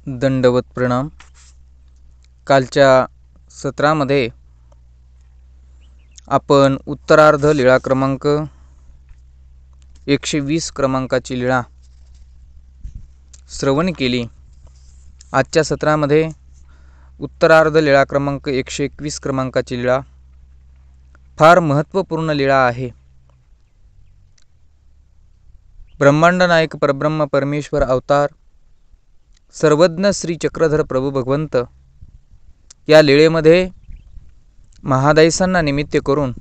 दंडवत प्रणाम। कालच्या सत्रामध्ये आपण उत्तरार्ध लीळा क्रमांक 120 क्रमांकाची लीळा श्रवण केली। आजच्या सत्रामध्ये उत्तरार्ध लीळा क्रमांक 121 क्रमांकाची लीळा फार महत्त्वपूर्ण लीळा आहे। ब्रह्मांड नायक परब्रह्म परमेश्वर अवतार सर्वज्ञ श्री चक्रधर प्रभू भगवंत या लीळेमध्ये महादायसांना निमित्त करून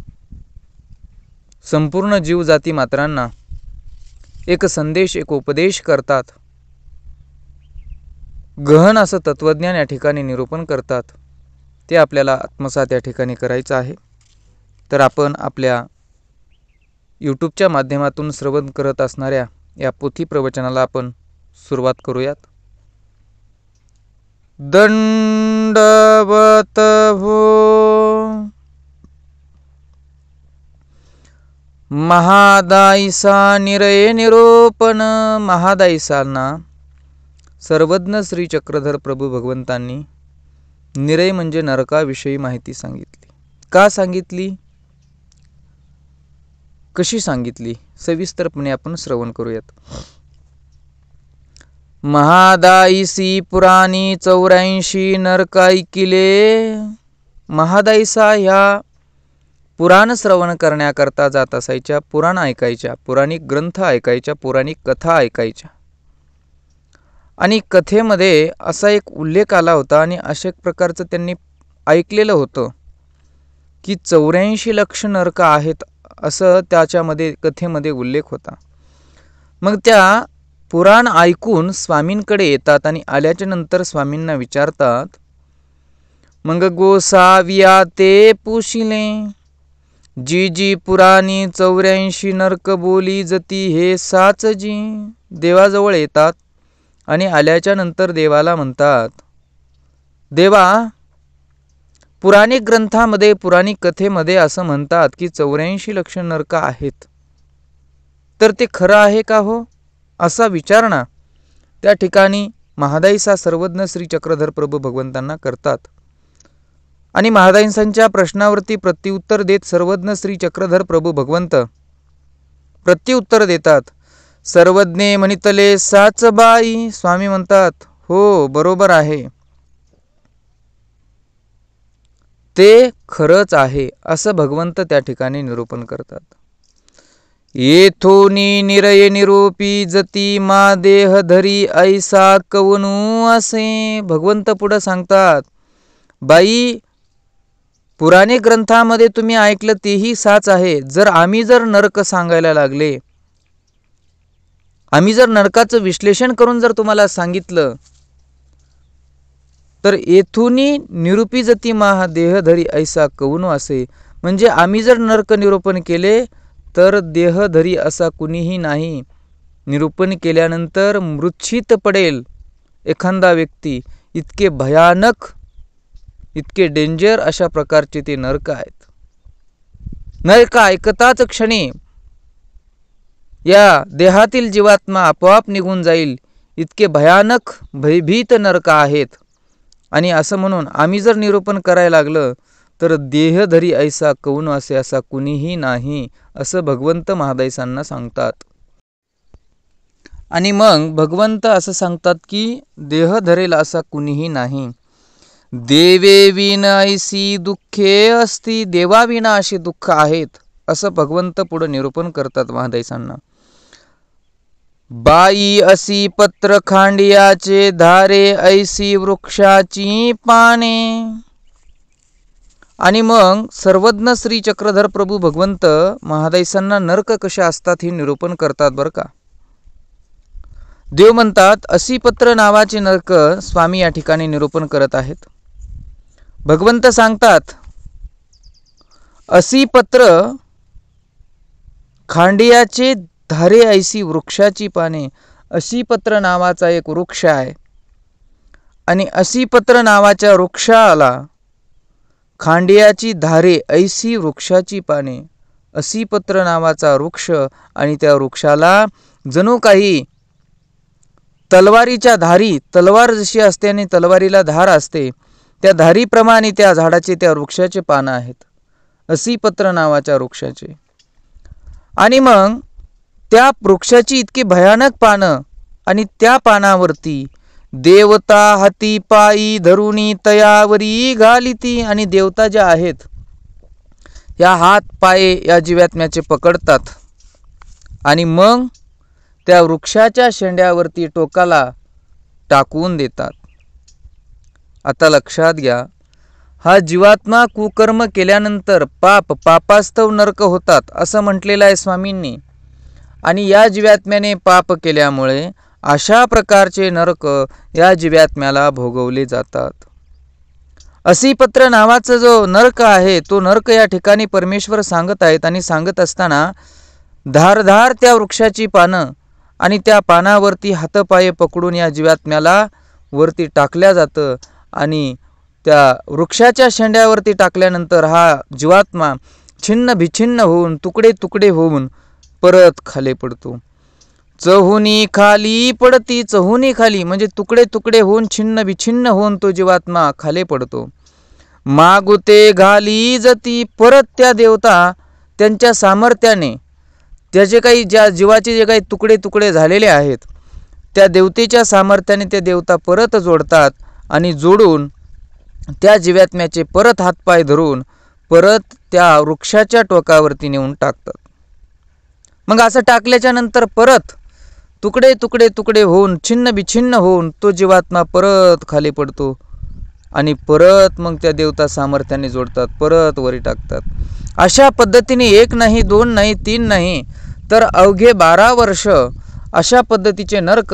संपूर्ण जीवजाती मात्रांना एक संदेश, एक उपदेश करतात। गहन असं तत्वज्ञान या ठिकाणी निरूपण करतात। ते आपल्याला आत्मसात या ठिकाणी करायचं आहे। तर आपण आपल्या यूट्यूबच्या माध्यमातून श्रवण करत असणाऱ्या या पोथी प्रवचनाला आपण सुरुवात करूयात। दंडवत हो महादायसा निरय निरूपण। महादायसांना सर्वज्ञ श्री चक्रधर प्रभू भगवंतांनी निरय म्हणजे नरकाविषयी माहिती सांगितली। का सांगितली, कशी सांगितली, सविस्तरपणे आपण श्रवण करूयात। महादायसी पुराणी 84 नरक ऐकिले। महादायसा ह्या पुराण श्रवण करण्याकरता जात असायच्या, पुराण ऐकायच्या, पुराणिक ग्रंथ ऐकायच्या, पुराणिक कथा ऐकायच्या। आणि कथेमध्ये असा एक उल्लेख आला होता आणि अशा प्रकारचं त्यांनी ऐकलेलं होतं की 84 लक्ष नरक आहेत असं त्याच्यामध्ये कथेमध्ये उल्लेख होता। मग त्या पुराण ऐकून स्वामींकडे येतात आणि आल्याच्या नंतर स्वामींना विचारतात, मग गोसाविया ते पुशिले जी जी पुराणी 84 नरक बोली जती हे साचजी। देवाजवळ येतात आणि आल्याच्या नंतर देवाला म्हणतात, देवा पुराणिक ग्रंथामध्ये, पुराणिक कथेमध्ये असं म्हणतात की 84 लक्ष नरक आहेत, तर ते खरं आहे का हो, असा विचारणा त्या ठिकाणी महादायसा सर्वज्ञ श्री चक्रधर प्रभू भगवंतांना करतात। आणि महादायसांच्या प्रश्नावरती प्रत्युत्तर देत सर्वज्ञ श्री चक्रधर प्रभू भगवंत प्रत्युत्तर देतात, सर्वज्ञे म्हणितले साच बाई। स्वामी म्हणतात, हो बरोबर आहे, ते खरंच आहे असं भगवंत त्या ठिकाणी निरूपण करतात। येथोनी निरय निरूपी जती मा देह धरी ऐसा कवनू असे। भगवंत पुढे सांगतात, बाई पुराणे ग्रंथामध्ये तुम्ही ऐकलं तेही साच आहे। जर आम्ही नरक सांगायला लागले, आम्ही जर नरकाचं विश्लेषण करून जर तुम्हाला सांगितलं, तर येथूनी निरूपी जती मा देह धरी ऐसा कवनू असे, म्हणजे आम्ही जर नरक निरूपण केले तर देहधरी असा कुणीही नाही। निरूपण केल्यानंतर मूर्छित पडेल एखादा व्यक्ती, इतके भयानक, इतके डेंजर अशा प्रकारचे ते नरक आहेत। नरक ऐकताच क्षणी या देहातील जीवात्मा आपोआप निघून जाईल, इतके भयानक भयभीत नरक आहेत। आणि असं म्हणून आम्ही जर निरूपण करायला लागलं तर देहधरी ऐसा कवून असे असा कुणीही नाही असं भगवंत महादायसांना सांगतात। आणि मग भगवंत असं सांगतात की देह धरेल असा कुणीही नाही। देवे विन ऐसी दुःखे असती, देवाविना अशी दुःख आहेत असं भगवंत पुढे निरूपण करतात महादायसांना। बाई असी पत्र खांडियाचे धारे ऐसी वृक्षाची पाने। आणि मग सर्वज्ञ श्री चक्रधर प्रभू भगवंत महादायसांना नरक कसे असतात हे निरूपण करतात बरं का। देव म्हणतात, असी पत्र नावाचे नरक स्वामी या ठिकाणी निरूपण करत आहेत। भगवंत सांगतात, असी पत्र खांडियाचे धारे ऐसी वृक्षाची पाने। असी पत्र नावाचा एक वृक्ष आहे आणि असी पत्र नावाच्या वृक्षाला खांडियाची धारे ऐसी वृक्षाची पाने। असी पत्र नावाचा वृक्ष आणि त्या वृक्षाला जणू काही तलवारीच्या धारी, तलवार जशी असते आणि तलवारीला धार असते, त्या धारीप्रमाणे त्या झाडाचे, त्या वृक्षाचे पानं आहेत, असीपत्र नावाच्या वृक्षाचे. आणि मग त्या वृक्षाची इतकी भयानक पानं, आणि त्या पानावरती देवता हाती पायी धरुणी तयावरी घालिती, आणि देवता ज्या आहेत या हात पाय या जीवात्म्याचे पकडतात आणि मग त्या वृक्षाच्या शेंड्यावरती टोकाला टाकून देतात. आता लक्षात घ्या, हा जीवात्मा कुकर्म केल्यानंतर पापास्तव नरक होतात असं म्हटलेलं आहे स्वामींनी. आणि या जीवात्म्याने पाप केल्यामुळे अशा प्रकारचे नरक या जीवात्म्याला भोगवले जातात. असीपत्र नावाचा जो नरक आहे तो नरक या ठिकाणी परमेश्वर सांगत आहेत. आणि सांगत असताना धारधार त्या वृक्षाची पानं आणि त्या पानावरती हातपाये पकडून या जीवात्म्याला वरती टाकल्या जातं. आणि त्या वृक्षाच्या शेंड्यावरती टाकल्यानंतर हा जीवात्मा छिन्न भिछिन्न होऊन, तुकडे तुकडे होऊन परत खाली पडतो. चहुनी खाली पडती, चहुनी खाली म्हणजे तुकडे तुकडे होऊन, छिन्न भिछिन्न होऊन तो जीवात्मा खाली पडतो. मागुते घाली जती, परत त्या देवता त्यांच्या सामर्थ्याने त्याचे काही, ज्या जीवाचे जे काही तुकडे तुकडे झालेले आहेत, त्या देवतेच्या सामर्थ्याने ते देवता परत जोडतात. आणि जोडून त्या जीवात्म्याचे परत हातपाय धरून परत त्या वृक्षाच्या टोकावरती नेऊन टाकतात. मग असं टाकल्याच्या नंतर परत तुकडे तुकडे तुकडे होऊन, छिन्न बिछिन्न होऊन तो जीवात्मा परत खाली पडतो. आणि परत मग त्या देवता सामर्थ्याने जोडतात, परत वरी टाकतात. अशा पद्धतीने एक नाही, दोन नाही, तीन नाही, तर अवघे 12 वर्ष अशा पद्धतीचे नरक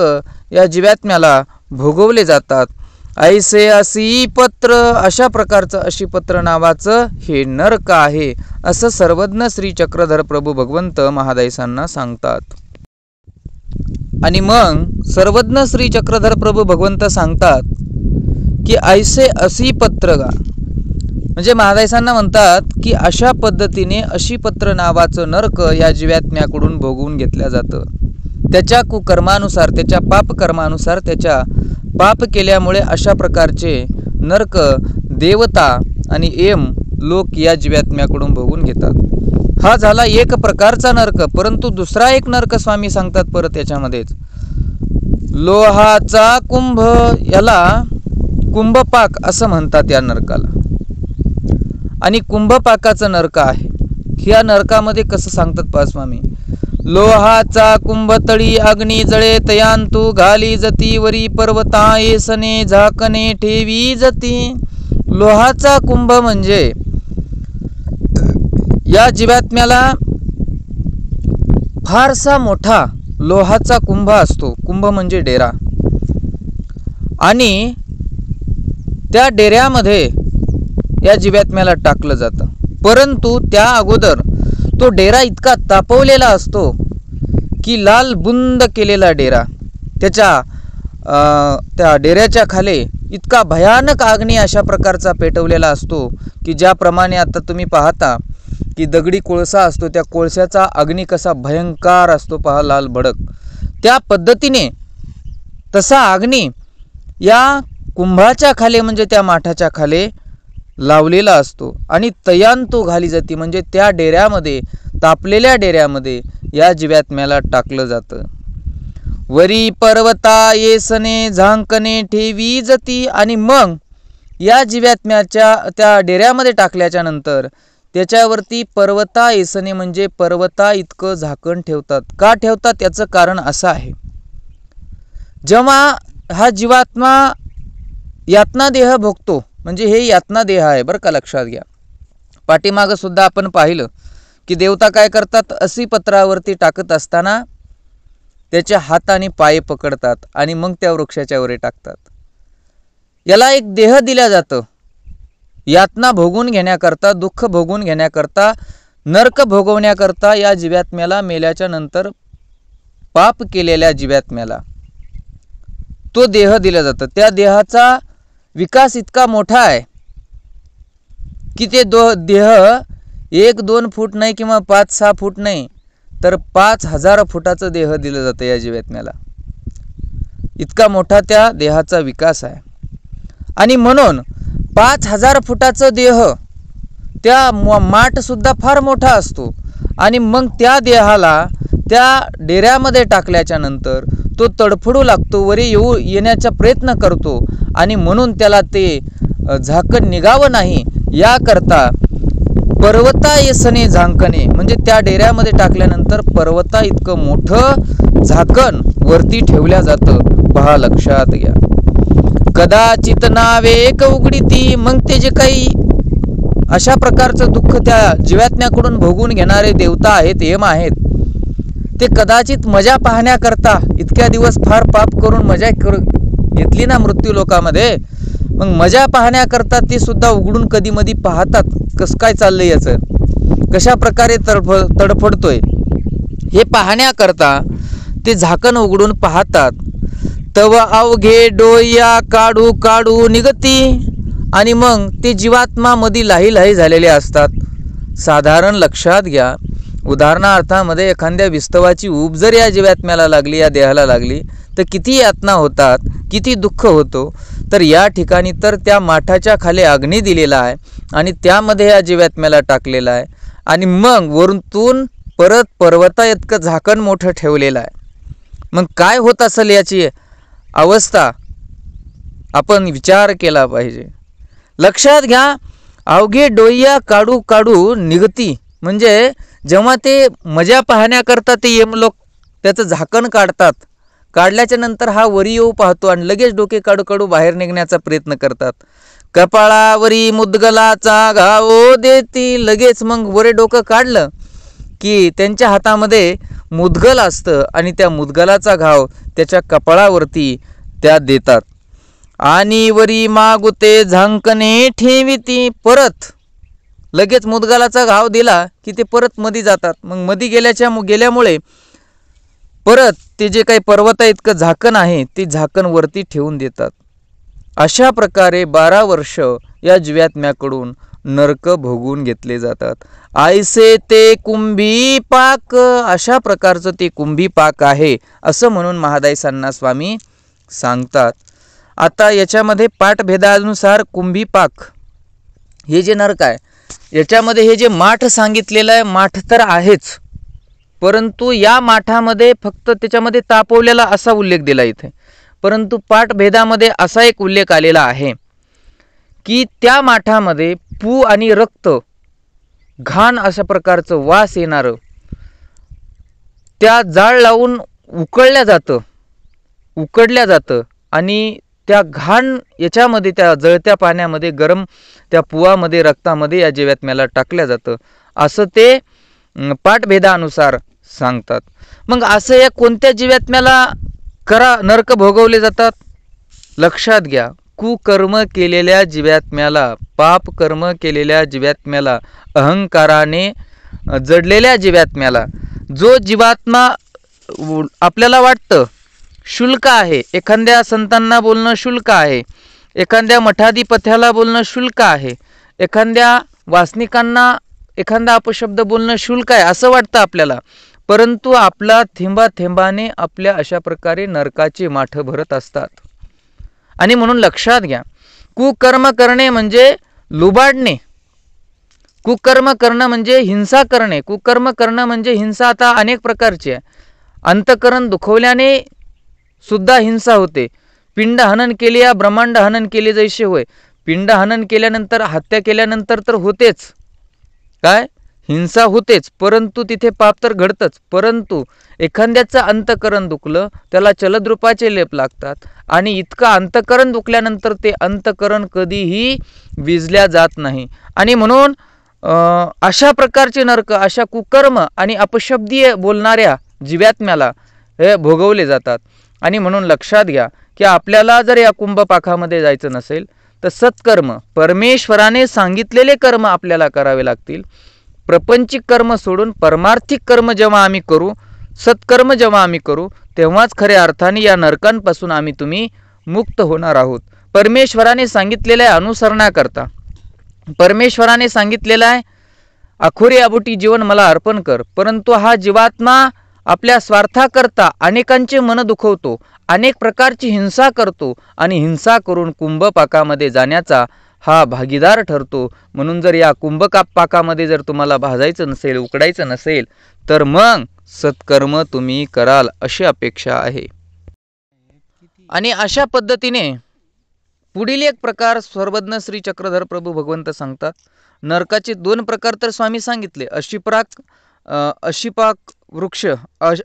या जीवात्म्याला भोगवले जातात. ऐसे असीपत्र, अशा प्रकारचं असीपत्र नावाचं हे नरक आहे असं सर्वज्ञ श्री चक्रधर प्रभू भगवंत महादायसांना सांगतात. आणि मग सर्वज्ञ श्री चक्रधर प्रभू भगवंत सांगतात की ऐसे असीपत्र गा, म्हणजे महादायसांना म्हणतात की अशा पद्धतीने असीपत्र नावाचं नरक या जीवात्म्याकडून भोगवून घेतलं जातं. त्याच्या कुकर्मानुसार, त्याच्या पापकर्मानुसार, त्याच्या पाप केल्यामुळे अशा प्रकारचे नरक देवता आणि एम लोक या जीवात्म्याकडून भोगून घेतात. हा झाला एक प्रकारचा नरक. परंतु दुसरा एक नरक स्वामी सांगतात परत याच्यामध्येच, लोहाचा कुंभ, याला कुंभपाक असं म्हणतात या नरकाला. आणि कुंभपाकाचं नरक आहे. ह्या नरकामध्ये कसं सांगतात पहा स्वामी, लोहाचा कुंभ तळी अग्नी जळे तयांतू घाली जती वरी पर्वता येसने झाकणे ठेवी जती. लोहाचा कुंभ म्हणजे या जीवात्म्याला फारसा मोठा लोहाचा कुंभ असतो. कुंभ म्हणजे डेरा. आणि त्या डेऱ्यामध्ये या जीवात्म्याला टाकलं जातं. परंतु त्या अगोदर तो डेरा इतका तापवलेला असतो की लाल बुंद केलेला डेरा, त्या डेऱ्याच्या खाली इतका भयानक अग्नी अशा प्रकारचा पेटवलेला असतो की ज्याप्रमाणे आता तुम्ही पाहता की दगडी कोळसा असतो, त्या कोळशाचा अग्नी कसा भयंकर असतो पहा, लाल भडक, त्या पद्धतीने तसा अग्नी या कुंभाच्या खाली म्हणजे त्या माठाच्या खाली लावलेला असतो. आणि तयांतो घाली जाती म्हणजे त्या डेऱ्यामध्ये, तापलेल्या डेऱ्यामध्ये या जीवात्म्याला टाकलं जातं. वरी पर्वता येसने झांकणे ठेवी जती. आणि मग या जीवात्म्याच्या त्या डेऱ्यामध्ये टाकल्याच्या नंतर त्याच्यावरती पर्वता येसने म्हणजे पर्वता इतकं झाकण ठेवतात. का ठेवतात याचं कारण असं आहे, जेव्हा हा जीवात्मा यातना देह भोगतो, म्हणजे हे यातना देह आहे बरं का, लक्षात घ्या. पाठीमागं सुद्धा आपण पाहिलं की देवता काय करतात, असीपत्रावरती टाकत असताना त्याच्या हात आणि पाय पकडतात आणि मग त्या वृक्षाच्या वरी टाकतात. याला एक देह दिला जातं यातना भोगून घेण्याकरता, दुःख भोगून घेण्याकरता, नरक भोगवण्याकरता. या जीवात्म्याला मेल्याच्या नंतर पाप केलेल्या जीवात्म्याला तो देह दिला जातं. त्या देहाचा विकास इतका मोठा आहे की ते देह 1-2 फूट नाही किंवा 5-6 फूट नाही, तर 5000 फुटाचं देह दिलं जातं या जीवात्म्याला. इतका मोठा त्या देहाचा विकास आहे. आणि म्हणून 5000 फुटाचं देह त्या माठ सुद्धा फार मोठा असतो. आणि मग त्या देहाला त्या डेऱ्यामध्ये टाकल्याच्या नंतर तो तडफडू लागतो, वरी येण्याचा प्रयत्न करतो. आणि म्हणून त्याला ते झाकण निघावं नाही याकरता पर्वता येसने झांकणे, म्हणजे त्या डेऱ्यामध्ये टाकल्यानंतर पर्वता इतकं मोठं झाकण वरती ठेवल्या जातं. पहा, लक्षात घ्या. कदाचित नावे एक उघडीती, मग ते जे काही अशा प्रकारचं दुःख त्या जीवात्म्याकडून भोगून घेणारे देवता आहेत, यम आहेत, ते कदाचित मजा पाहण्याकरता इतक्या दिवस फार पाप करून मजा घेतली ना मृत्यू लोकामध्ये, मग मजा पाहण्याकरता ते सुद्धा उघडून कधी मधी पाहतात कसं काय चाललंय, याचं कशा प्रकारे तडफडतोय हे पाहण्याकरता ते झाकण उघडून पाहतात. तव अवघे डोया काढू काढू निगती, आणि मग ते जीवात्मा मध्ये लाही झालेले असतात. साधारण लक्षात घ्या, उदाहरणार्थामध्ये एखाद्या विस्तवाची ऊब जर या जीवात्म्याला लागली, या देहाला लागली, तर किती यातना होतात, किती दुःख होतो. तर या ठिकाणी तर त्या माठाच्या खाली अग्नी दिलेला आहे आणि त्यामध्ये या जीवात्म्याला टाकलेला आहे. आणि मग वरून परत पर्वता इतकं झाकण मोठं ठेवलेलं आहे. मग काय होत असेल याची अवस्था आपण विचार केला पाहिजे. लक्षात घ्या, अवघे डोया काढू काढू निघती, म्हणजे जेव्हा ते मजा पाहण्याकरता ते यमलोक त्याचं झाकण काढतात, काढल्याच्या नंतर हा वरी येऊ पाहतो आणि लगेच डोके काढू काढू बाहेर निघण्याचा प्रयत्न करतात. कपाळावरी मुदगलाचा घाव देती, लगेच मग वरे डोकं काढलं की त्यांच्या हातामध्ये मुदगल असतं आणि त्या मुदगलाचा घाव त्याच्या कपाळावरती त्या देतात. आणि वरी मागुते झांकणे ठेविती, परत लगेच मुदगलाचा घाव दिला की ते परत मधी जातात. मग मधी गेल्यामुळे परत ते जे काही पर्वता इतकं झाकण आहे ते झाकण वरती ठेवून देतात. अशा प्रकारे 12 वर्ष या जीवात्म्याकडून नरक भोगून घेतले जातात. आयसे ते कुंभी पाक, अशा प्रकारचं ते कुंभी पाक आहे असं म्हणून महादायसांना स्वामी सांगतात. आता याच्यामध्ये पाठभेदानुसार कुंभी पाक हे जे नरक आहे, याच्यामध्ये हे जे माठ सांगितलेलं आहे, माठ तर आहेच, परंतु या माठामध्ये फक्त त्याच्यामध्ये तापवलेला असा उल्लेख दिला इथे. परंतु पाठभेदामध्ये असा एक उल्लेख आलेला आहे की त्या माठामध्ये पू आणि रक्त, घाण अशा प्रकारचं वास येणारं त्या जाळ लावून उकडल्या जातं आणि त्या घाण याच्यामध्ये त्या जळत्या पाण्यामध्ये, गरम त्या पुवामध्ये, रक्तामध्ये या जीवात्म्याला टाकल्या जातं असं ते पाठभेदानुसार सांगतात. मग असं या कोणत्या जीवात्म्याला नरक भोगवले जातात? लक्षात घ्या, कुकर्म केलेल्या जीवात्म्याला, पाप कर्म केलेल्या जीवात्म्याला, अहंकाराने जडलेल्या जीवात्म्याला, जो जीवात्मा आपल्याला वाटतं शुल्क आहे, एखाद्या संतांना बोलणं शुल्क आहे, एखाद्या मठाधिपत्याला बोलणं शुल्क आहे, एखाद्या वासनिकांना एखादा अपशब्द बोलणं शुल्क आहे असं वाटतं आपल्याला, परंतु आपला थेंबाथेंबाने आपल्या अशा प्रकारे नरकाची माठं भरत असतात. आणि म्हणून लक्षात घ्या, कुकर्म करणे म्हणजे लुबाडणे, कुकर्म करणं म्हणजे हिंसा करणे, कुकर्म करणं म्हणजे हिंसा आता अनेक प्रकारची आहे. अंतकरण दुखवल्याने सुद्धा हिंसा होते. पिंड हनन केले या ब्रह्मांड हनन केले जैसे होय. पिंड हनन केल्यानंतर, हत्या केल्यानंतर तर होतेच, काय हिंसा होतेच, परंतु तिथे पाप तर घडतच. परंतु एखाद्याचं अंतकरण दुखलं त्याला चलद्रूपाचे लेप लागतात आणि इतकं अंतकरण दुखल्यानंतर ते अंतकरण कधीही विजल्या जात नाही. आणि म्हणून अशा प्रकारचे नरक, अशा कुकर्म आणि अपशब्दीय बोलणाऱ्या जीवात्म्याला हे भोगवले जातात. आणि म्हणून लक्षात घ्या की आपल्याला जर या कुंभपाकामध्ये जायचं नसेल तर सत्कर्म, परमेश्वराने सांगितलेले कर्म आपल्याला करावे लागतील. प्रपंचिक कर्म सोडून परमार्थिक कर्म जेव्हा आम्ही करू, सत्कर्म जेव्हा आम्ही करू, तेव्हाच खऱ्या अर्थाने या नरकांपासून तुम्ही मुक्त होणार आहोत. परमेश्वराने सांगितलेलं आहे अनुसरणाकरता, परमेश्वराने सांगितलेलं आहे अखोरी आबुटी जीवन मला अर्पण कर, परंतु हा जीवात्मा आपल्या स्वार्थाकरता अनेकांचे मन दुखवतो, अनेक प्रकारची हिंसा करतो आणि हिंसा करून कुंभपाकामध्ये जाण्याचा हा भागीदार ठरतो. म्हणून जर या कुंभपाकामध्ये जर तुम्हाला भाजायचं नसेल, उकडायचं नसेल, तर मग सत्कर्म तुम्ही कराल अशी अपेक्षा आहे. आणि अशा पद्धतीने पुढील एक प्रकार सर्वज्ञ श्री चक्रधर प्रभू भगवंत सांगतात. नरकाचे 2 प्रकार तर स्वामी सांगितले, अशिपाक वृक्ष,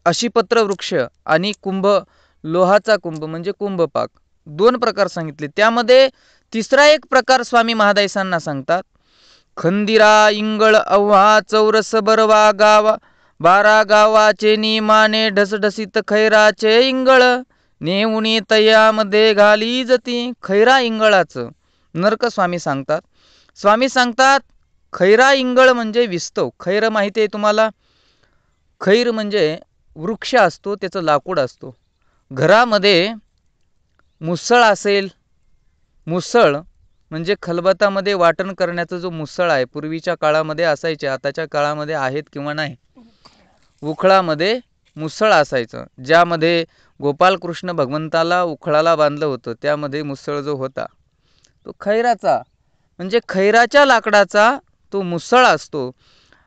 अशिपत्र वृक्ष आणि कुंभ, लोहाचा कुंभ म्हणजे कुंभपाक, 2 प्रकार सांगितले. त्यामध्ये तिसरा एक प्रकार स्वामी महादायसांना सांगतात. खंदिरा इंगळ अव्हा चौरस बरवा गावा 12 गावाचे निमाने ढसढसीत खैराचे इंगळ नेऊनी तयामध्ये घाली जती. खैरा इंगळाचं नरक स्वामी सांगतात. स्वामी सांगतात खैरा इंगळ म्हणजे विस्तव. खैर माहिती आहे तुम्हाला, खैर म्हणजे वृक्ष असतो, त्याचं लाकूड असतो. घरामध्ये मुसळ असेल, मुसळ म्हणजे खलबतामध्ये वाटण करण्याचा जो मुसळ आहे, पूर्वीच्या काळामध्ये असायचे, आताच्या काळामध्ये आहेत किंवा नाही. उखळामध्ये मुसळ असायचं, ज्यामध्ये गोपालकृष्ण भगवंताला उखळाला बांधलं होतं. त्यामध्ये मुसळ जो होता तो खैराचा म्हणजे खैराच्या लाकडाचा तो मुसळ असतो.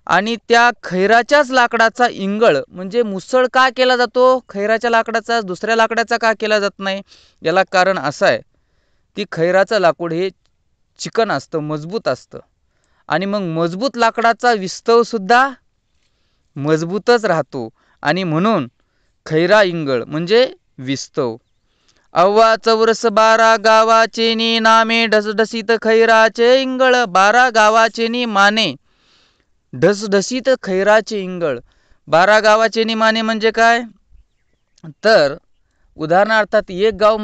आणि त्या खैराच्याच लाकडाचा इंगळ म्हणजे मुसळ का केला जातो खैराच्या लाकडाचा, दुसऱ्या लाकडाचा का केला जात नाही? याला कारण असं आहे की खैराचं लाकूड हे चिकन असतं, मजबूत असतं. आणि मग मजबूत लाकडाचा विस्तव सुद्धा मजबूतच राहतो. आणि म्हणून खैरा इंगळ म्हणजे विस्तव. अव्वा चौरस 12 गावाचे नी नामे ढसढसीत खैराचे इंगळ. 12 गावाचे नी माने ढसढसीत खैराचे इंगळ. 12 गावाचे नी माने म्हणजे काय? तर उदाहरणार्थात एक गाव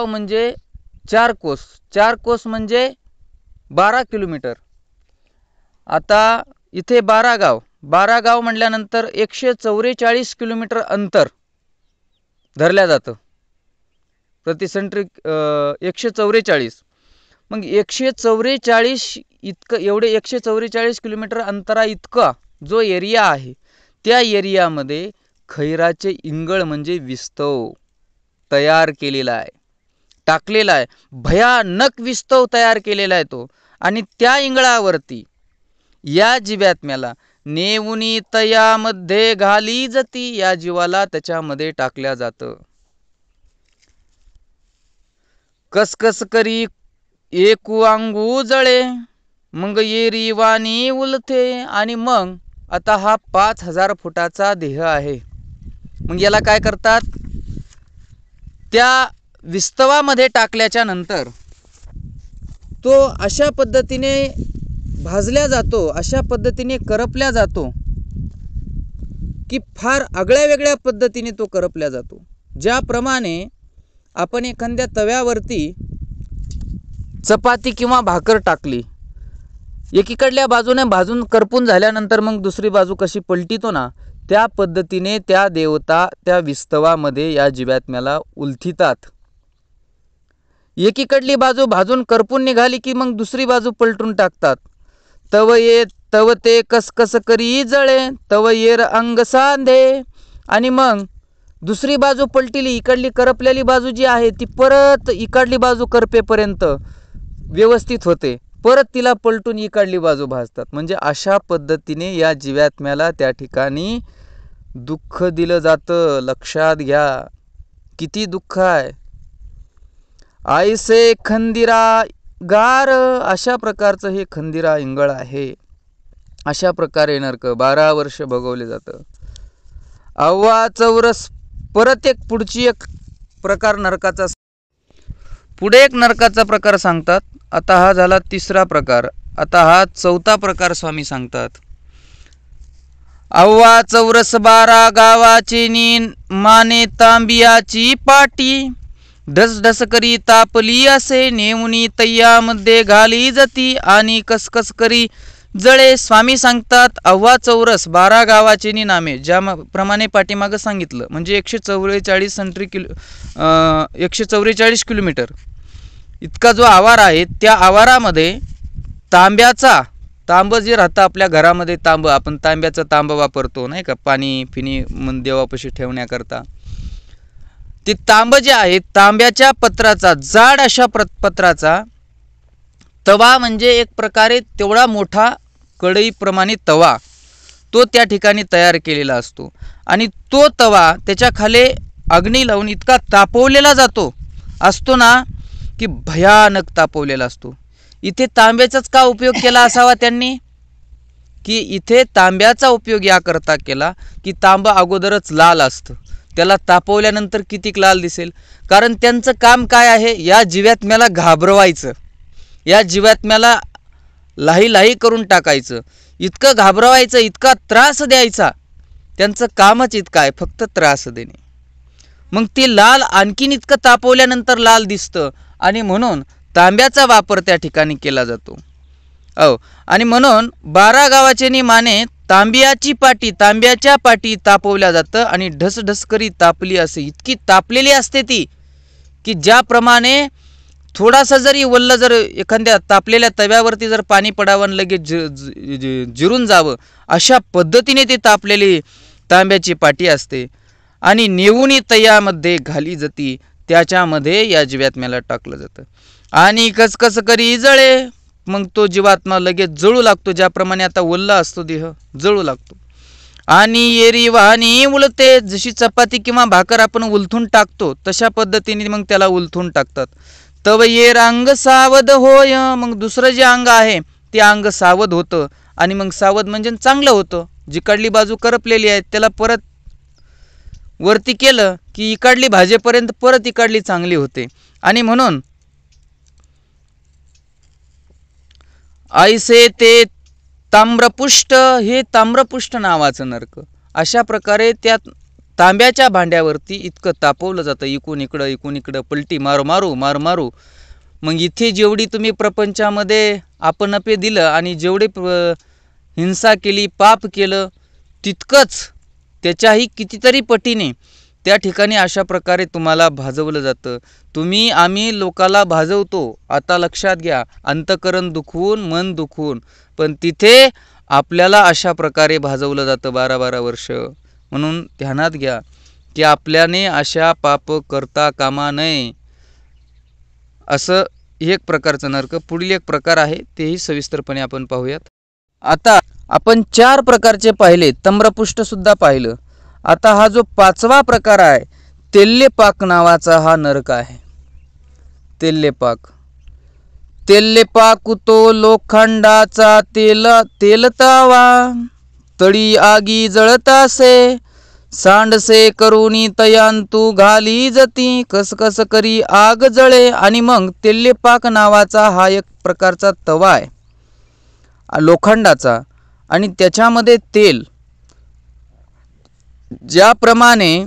म्हणजे 4 कोस. 4 कोस म्हणजे 12 किलोमीटर. आता इथे 12 गाव म्हटल्यानंतर 144 किलोमीटर अंतर धरल्या जातं प्रतिसेंट्रिक 144. मग 144 इतकं, एवढे 144 किलोमीटर अंतरा इतका जो एरिया आहे, त्या एरियामध्ये खैराचे इंगळ म्हणजे विस्तव तयार केलेला आहे, टाकलेला आहे. भयानक विस्तव तयार केलेला आहे तो. आणि त्या इंगळावरती या जीवात्म्याला नेऊनी तयामध्ये घाली जती, या जीवाला त्याच्यामध्ये टाकल्या जातं. कसकस करी एकू अंगू जळे मग येरी वाणी उलथे. आणि मग आता हा 5000 फुटाचा देह आहे. मग याला काय करतात? त्या विस्तवामध्ये टाकल्याच्या नंतर तो अशा पद्धतीने भाजल्या जातो, अशा पद्धतीने करपल्या जातो की फार आगळ्या वेगळ्या पद्धतीने तो करपल्या जातो. ज्याप्रमाणे आपण एखाद्या तव्यावरती चपाती किंवा भाकर टाकली, एकीकडल्या बाजूने भाजून करपून झाल्यानंतर मग दुसरी बाजू कशी पलटितो ना, त्या पद्धतीने त्या देवता त्या विस्तवामध्ये या जीवात्म्याला उलथितात. एकीकडली बाजू भाजून करपून निघाली की मग दुसरी बाजू पलटून टाकतात. तव ते कसकस करी जळे तव येर अंग सांधे. आणि मग दुसरी बाजू पलटिली, इकडली करपलेली बाजू जी आहे ती परत इकडली बाजू करपेपर्यंत व्यवस्थित होते, परत तिला पलटून इकडली बाजू भाजतात. म्हणजे अशा पद्धतीने या जीवात्म्याला त्या ठिकाणी दुःख दिलं जातं. लक्षात घ्या किती दुःख आहे. आईसे खंदिरा गार, अशा प्रकारचं हे खंदिरा इंगळ आहे. अशा प्रकारे नरक 12 वर्ष भोगवले जातं. अव्वा चौरस. परत एक पुढची एक प्रकार नरकाचा, पुढे एक नरकाचा प्रकार सांगतात. आता हा झाला 3रा प्रकार. आता हा 4था प्रकार स्वामी सांगतात. अव्वा चौरस 12 गावाची नी माने तांबियाची पाटी ढसढस करी तापली असे नेऊनी तय्यामध्ये घाली जती आणि कसकस करी जळे. स्वामी सांगतात अव्वा चौरस 12 गावाचे नी नामे, ज्याप्रमाणे पाठीमागं सांगितलं, म्हणजे 144 किलोमीटर इतका जो आवार आहे, त्या आवारामध्ये तांब्याचा तांब जे राहतं आपल्या घरामध्ये, तांब आपण तांब्याचं तांब वापरतो नाही का, पाणी फिनी देवापाशी ठेवण्याकरता. ते तांब जे आहे, तांब्याच्या पत्राचा, जाड अशा पत्राचा तवा, म्हणजे एक प्रकारे तेवढा मोठा कढईप्रमाणे तवा तो त्या ठिकाणी तयार केलेला असतो. आणि तो तवा त्याच्या खाली अग्नी लावून इतका तापवलेला असतो ना, की भयानक तापवलेला असतो. इथे तांब्याचाच का उपयोग केला असावा त्यांनी, की इथे तांब्याचा उपयोग याकरता केला की तांब अगोदरच लाल असतं, त्याला तापवल्यानंतर कितीक लाल दिसेल. कारण त्यांचं काम काय आहे, या जीवात्म्याला घाबरवायचं, या जीवात्म्याला लाही लाही करून टाकायचं, इतकं घाबरवायचं, इतका त्रास द्यायचा. त्यांचं कामच इतकं आहे, फक्त त्रास देणे. मग ते लाल आणखीन इतकं तापवल्यानंतर लाल दिसतं, आणि म्हणून तांब्याचा वापर त्या ठिकाणी केला जातो. आणि म्हणून 12 गावाचे निमाने तांब्याच्या पाटी तापवल्या जातं, आणि ढसढस करी तापली असे, इतकी तापलेली असते ती, की ज्याप्रमाणे थोडासा जरी वल्ल जर एखाद्या तापलेल्या तव्यावरती जर पाणी पडावं आणि लगेच जिरून जावं, अशा पद्धतीने ती तापलेली तांब्याची पाटी असते. आणि नेऊनी तयामध्ये घाली जाती, त्याच्यामध्ये या जीवात्म्याला टाकलं जातं. आणि कसकस करी जळे, मग तो जीवात्मा लगेच जळू लागतो, ज्याप्रमाणे आता वल्ला असतो देह, जळू लागतो. आणि येरी वाहनी उलते, जशी चपाती किंवा भाकर आपण उलथून टाकतो तशा पद्धतीने मग त्याला उलथून टाकतात. तव येर अंग सावध होय, मग दुसरं जे अंग आहे ते अंग सावध होतं. आणि मग सावध म्हणजे चांगलं होतं. जिकडली बाजू करपलेली आहे त्याला परत वरती केलं की इकडली भाजेपर्यंत परत इकडली चांगली होते. आणि म्हणून ऐसे ते ताम्रपुष्ट, हे ताम्रपुष्ट नावाचं नरक, अशा प्रकारे त्या तांब्याच्या भांड्यावरती इतकं तापवलं जातं, इकून इकडं पलटी मारू. मग इथे जेवढी तुम्ही प्रपंचामध्ये आपणपे दिलं आणि जेवढे हिंसा केली, पाप केलं, तितकंच त्याच्याही कितीतरी पटीने त्या ठिकाणी अशा प्रकारे तुम्हाला भाजवलं जातं. आम्ही लोकाला भाजवतो, आता लक्षात घ्या, अंतकरण दुखवून, मन दुखवून, पण तिथे आपल्याला अशा प्रकारे भाजवलं जातं 12 वर्ष. म्हणून ध्यानात घ्या की आपल्याने अशा पाप करता कामा नये. असं एक प्रकारचं नरक. पुढील एक प्रकार आहे, तेही सविस्तरपणे आपण पाहूयात. आता आपण 4 प्रकारचे पाहिले, ताम्रपुष्ट सुद्धा पाहिलं. आता हा जो 5वा प्रकार आहे, तेल्लेपाक नावाचा हा नरक आहे. तेल्लेपाक तो लोखंडाचा तेलतावा, तळी आगी जळतासे, सांडसे करुनी तयांतू घाली जती, कसकस करी आग जळे. आणि मग तेल्लेपाक नावाचा हा एक प्रकारचा तवा आहे लोखंडाचा, आणि त्याच्यामध्ये तेल, ज्याप्रमाणे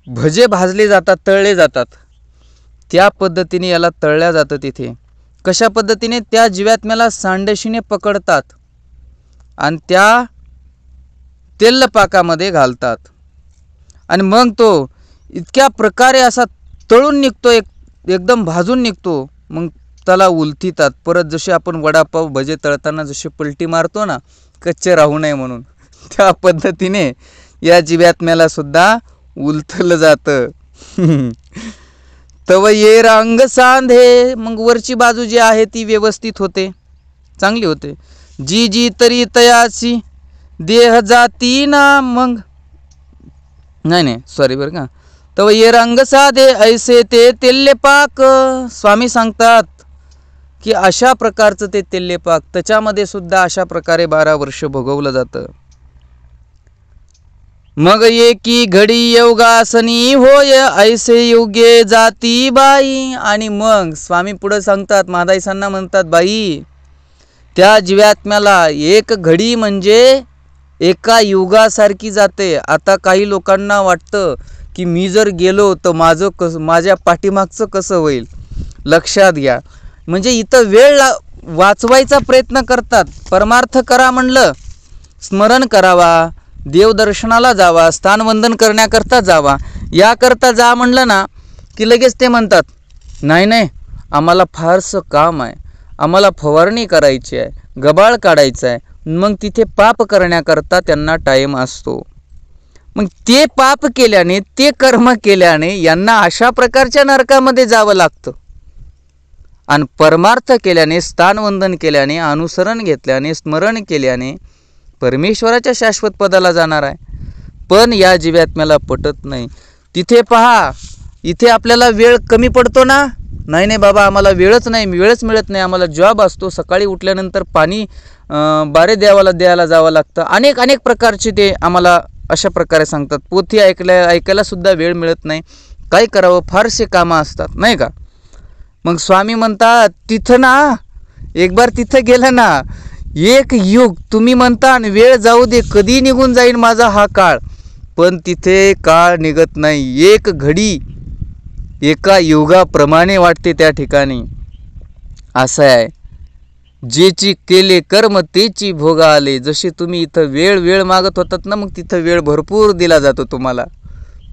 भजे भाजले जातात, तळले जातात, त्या पद्धतीने याला तळल्या जातं. तिथे कशा पद्धतीने, त्या जीवात्म्याला सांडशीने पकडतात आणि त्या तेलपाकामध्ये घालतात, आणि मग तो इतक्या प्रकारे असा तळून निघतो, एकदम भाजून निघतो. मग त्याला उलथितात परत, जसे आपण वडापाव भजे तळताना जशी पलटी मारतो ना, कच्चे राहू नये म्हणून, त्या पद्धतीने या जीवात्म्याला सुद्धा उलथलं जातं. तव येर अंग सांधे, मग वरची बाजू जी आहे ती व्यवस्थित होते, चांगली होते. जी तरी तयाची देह जाती ना, मग नाही सॉरी बरं का. तव येर अंग साधे ऐसे ते तेल्लेपाक, स्वामी सांगतात की अशा प्रकारचं ते तेल्लेपाक, त्याच्यामध्ये सुद्धा अशा प्रकारे 12 वर्ष भोगवलं जातं. मग एकी घडी योगासनी होय, ऐसे योग्य जाती बाई. आणि मग स्वामी पुढे सांगतात, महादाईसांना म्हणतात, बाई त्या जीवात्म्याला एक घडी म्हणजे एका युगासारखी जाते. आता काही लोकांना वाटतं की मी जर गेलो तर माझ्या पाठीमागचं कसं होईल. लक्षात घ्या, म्हणजे इथं वेळ वाचवायचा प्रयत्न करतात. परमार्थ करा म्हणलं, स्मरण करावा, देवदर्शनाला जावा, स्थानवंदन करण्याकरता जावा, याकरता जा म्हणलं ना की लगेच ते म्हणतात, नाही आम्हाला फारसं काम आहे, आम्हाला फवारणी करायची आहे, गबाळ काढायचं आहे, मग तिथे पाप करण्याकरता त्यांना टाईम असतो. मग ते पाप केल्याने, ते कर्म केल्याने यांना अशा प्रकारच्या नरकामध्ये जावं लागतं. आणि परमार्थ केल्याने, स्थानवंदन केल्याने, अनुसरण घेतल्याने, स्मरण केल्याने परमेश्वराच्या शाश्वत पदाला जाणार आहे. पण या जीवात्म्याला पटत नाही. तिथे पहा, इथे आपल्याला वेळ कमी पडतो ना, नाही नाही बाबा आम्हाला वेळच मिळत नाही, आम्हाला जॉब असतो, सकाळी उठल्यानंतर पाणी बारे द्यायला जावं लागतं, अनेक प्रकारचे ते आम्हाला अशा प्रकारे सांगतात. पोथी ऐकायला सुद्धा वेळ मिळत नाही, काय करावं, फारसे कामं असतात, नाही का. मग स्वामी म्हणतात तिथं ना, एक बार तिथं गेलं ना, एक युग तुम्ही म्हणता वेळ जाऊ दे, कधी निघून जाईल माझा हा काळ, पण तिथे काळ निघत नाही. एक घडी एका युगाप्रमाणे वाटते त्या ठिकाणी. असं आहे, जेची केले कर्म तेची भोग आले. जसे तुम्ही इथं वेळ मागत होतात ना, मग तिथं वेळ भरपूर दिला जातो तुम्हाला.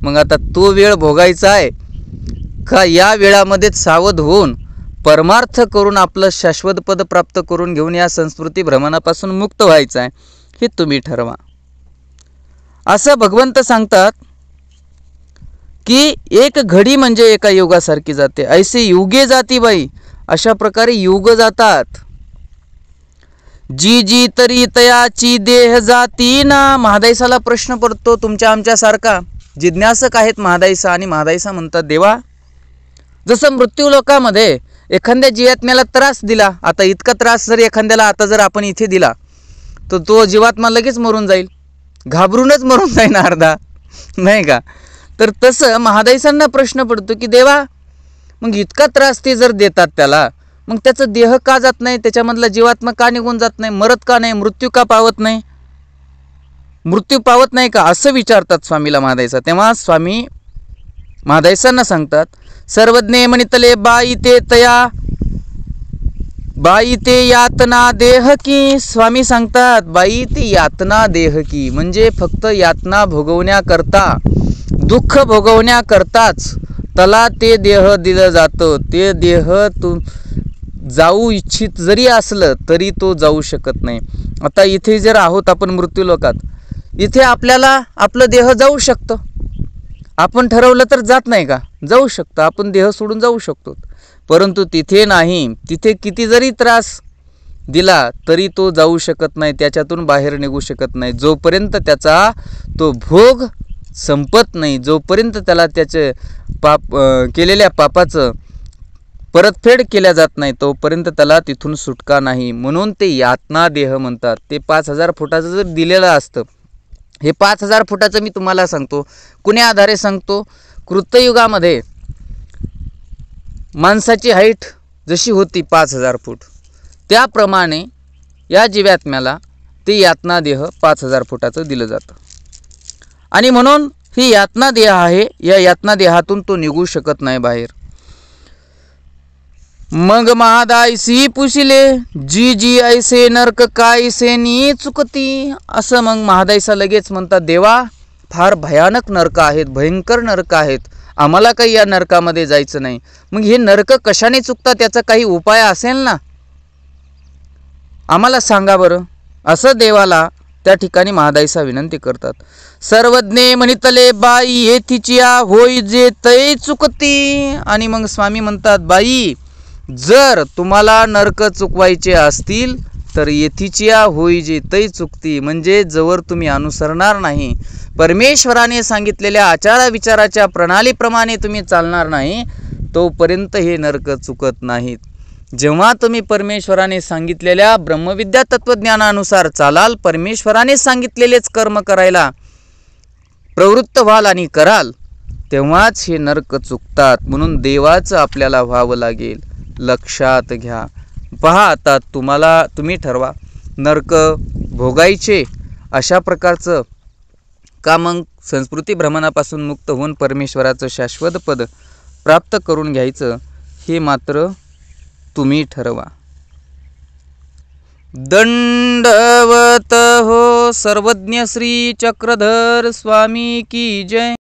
मग आता तो वेळ भोगायचा आहे का या वेळामध्येच सावध होऊन परमार्थ करून आपलं शाश्वत पद प्राप्त करून घेऊन या संस्कृती भ्रमणापासून मुक्त व्हायचं आहे, हे तुम्ही ठरवा. असं भगवंत सांगतात की एक घडी म्हणजे एका युगासारखी जाते. ऐसे युगे जाती बाई, अशा प्रकारे युग जातात. जी तरी तयाची देह जाती ना. महादाईसाला प्रश्न पडतो तुमच्या आमच्यासारखा, जिज्ञासक आहेत महादाईसा. आणि महादाईसा म्हणतात देवा, जसं मृत्यू लोकामध्ये एखाद्या जीवात्म्याला त्रास दिला, आता इतका त्रास जर एखाद्याला आता जर आपण इथे दिला तर तो जीवात्मा लगेच मरून जाईल, घाबरूनच मरून जाईल अर्धा, नाही का. तर तसं महादाईसांना प्रश्न पडतो की देवा, मग इतका त्रास ते जर देतात त्याला, मग त्याचं देह का जात नाही, त्याच्यामधला जीवात्मा का निघून जात नाही, मरत का नाही, मृत्यू पावत नाही का, असं विचारतात स्वामीला महादाईसा. तेव्हा स्वामी महादाईसांना सांगतात, सर्वज्ञ म्हणितले बाई ते यातना देह की. स्वामी सांगतात बाई ते यातना देह की, म्हणजे फक्त यातना भोगवण्याकरता, दुःख भोगवण्याकरताच त्याला ते देह दिलं जातं. ते देह तू जाऊ इच्छित जरी असलं तरी तो जाऊ शकत नाही. आता इथे जर आहोत आपण मृत्यू लोकात, इथे आपल्याला आपलं देह जाऊ शकतं, आपण ठरवलं तर जात नाही का, जाऊ शकतं, आपण देह सोडून जाऊ शकतो. परंतु तिथे नाही, तिथे किती जरी त्रास दिला तरी तो जाऊ शकत नाही, त्याच्यातून बाहेर निघू शकत नाही. जोपर्यंत त्याचा तो भोग संपत नाही, जोपर्यंत त्याला त्याचे केलेल्या पापाचं परतफेड केल्या जात नाही, तोपर्यंत त्याला तिथून सुटका नाही. म्हणून ते यातना देह म्हणतात. ते 5000 फुटाचं जर दिलेलं असतं, हे 5000 फुटाचं मी तुम्हाला सांगतो, कुण्या आधारे सांगतो, कृतयुगामध्ये माणसाची हाईट जशी होती 5000 फूट, त्याप्रमाणे या जीवात्म्याला ते यातना देह 5000 फुटाचं दिलं जातं. आणि म्हणून ही यातना देह आहे, या यातना देहातून तो निघू शकत नाही बाहेर. मग महादाईसी पुशिले जी ऐसे नरक कायसे नी चुकती. असं मग महादाईसा लगेच म्हणतात, देवा फार भयानक नरक आहेत, भयंकर नरक आहेत, आम्हाला काही या नरकामध्ये जायचं नाही. मग हे नरक कशाने चुकतात, त्याचा काही उपाय असेल ना, आम्हाला सांगा बरं. असं देवाला त्या ठिकाणी महादाईसा विनंती करतात. सर्वज्ञ म्हणितले बाई येथीचिया होई जे तै चुकती. आणि मग स्वामी म्हणतात, बाई जर तुम्हाला नरक चुकवायचे असतील तर येथीचिया होई जे तै चुकती, म्हणजे जवळ तुम्ही अनुसरणार नाही, परमेश्वराने सांगितलेल्या आचार विचाराच्या प्रणालीप्रमाणे तुम्ही चालणार नाही, तोपर्यंत हे नरक चुकत नाहीत. जेव्हा तुम्ही परमेश्वराने सांगितलेल्या ब्रह्मविद्या तत्वज्ञानानुसार चालाल, परमेश्वराने सांगितलेलेच कर्म करायला प्रवृत्त व्हाल आणि कराल, तेव्हाच हे नरक चुकतात. म्हणून देवाचं आपल्याला व्हावं लागेल, लक्षात घ्या. पहा आता तुम्ही ठरवा, नरक भोगायचे अशा प्रकारचं का मग संस्कृती भ्रमणापासून मुक्त होऊन परमेश्वराचं शाश्वत पद प्राप्त करून घ्यायचं, हे मात्र तुम्ही ठरवा. दंडवत हो. सर्वज्ञ श्री चक्रधर स्वामी की जय.